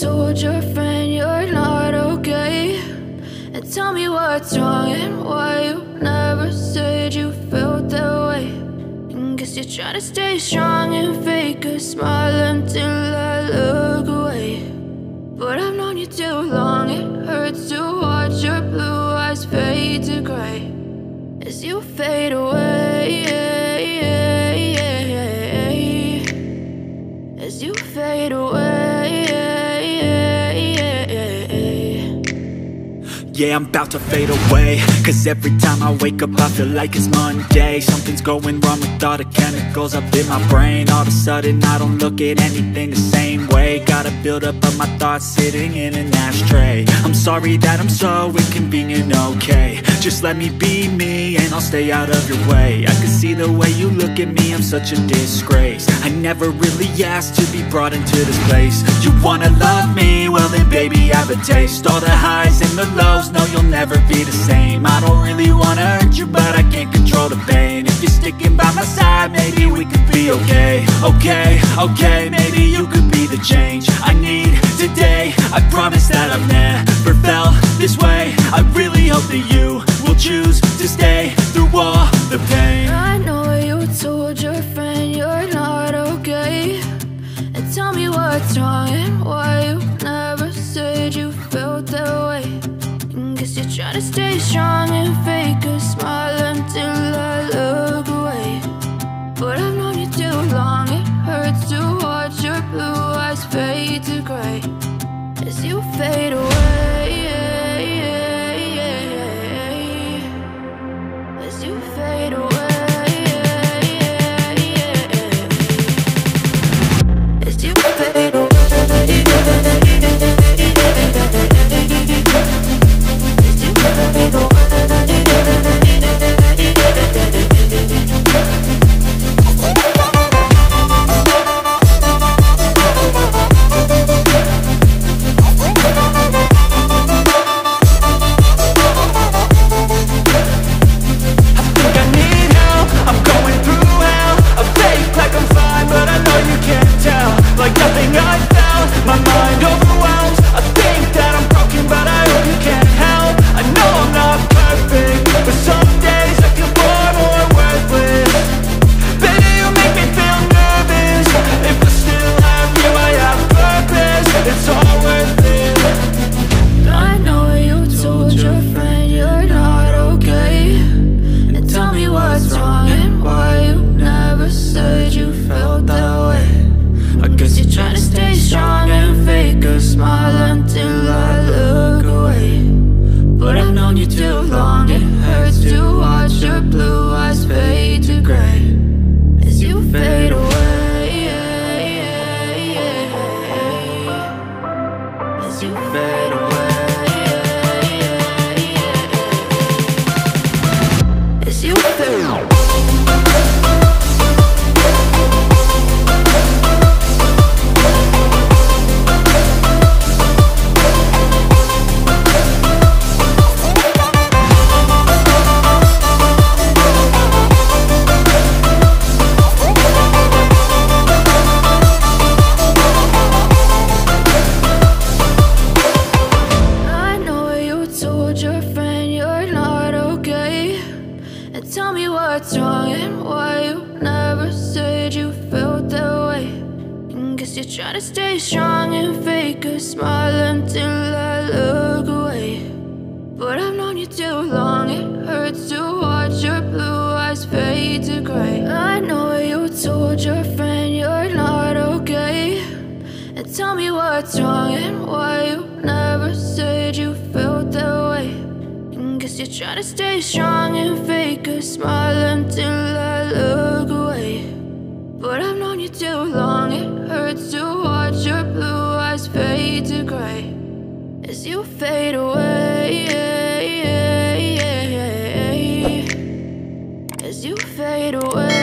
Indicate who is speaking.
Speaker 1: told your friend you're not okay, and tell me what's wrong and why you never said you felt that way. And guess you're trying to stay strong and fake a smile until I look away. But I've known you too long, it hurts to watch your blue eyes fade to gray as you fade away, as you fade away.
Speaker 2: Yeah, I'm about to fade away, cause every time I wake up I feel like it's Monday. Something's going wrong with all the chemicals up in my brain. All of a sudden I don't look at anything the same way. Gotta build up of my thoughts sitting in an ashtray. I'm sorry that I'm so inconvenient, okay. Just let me be me and I'll stay out of your way. I can see the way you look at me, I'm such a disgrace. I never really asked to be brought into this place. You wanna love me? Well then baby I have a taste. All the highs and the lows, no you'll never be the same. I don't really wanna hurt you but I can't control the pain. If you're sticking by my side maybe we could be okay. Okay, maybe you could be the change I need today. I promise that I've never felt this way. I really hope that you will choose to stay through all the pain.
Speaker 1: I know you told your friend you're not okay, and tell me what's wrong and why you never said you felt that way. And guess you're trying to stay strong and fake a smile until I look away. But I've known you too long, it hurts to watch your blue eyes fade to gray as you fade away, as you fade away, as you fade away.
Speaker 2: Like nothing I felt, my mind overwhelms. I think that I'm broken, but I hope you can't help. I know I'm not perfect, but some days I feel far more worthless. Baby, you make me feel nervous. If I still have you, I have purpose. It's all worth it.
Speaker 1: I know you told your friend you're not okay, and tell me what's wrong and why you never said you felt that way. I guess you're trying to stay strong and fake a smile until I look away. But I've known you too long, it hurts to watch your blue eyes fade to gray as you fade away, as you fade away, as you fade away. What's wrong and why you never said you felt that way. And guess you're trying to stay strong and fake a smile until I look away. But I've known you too long, it hurts to watch your blue eyes fade to gray. I know you told your friend you're not okay, and tell me what's wrong and why you never said you felt that way. Guess you're trying to stay strong and fake a smile until I look away. But I've known you too long, it hurts to watch your blue eyes fade to gray as you fade away, as you fade away.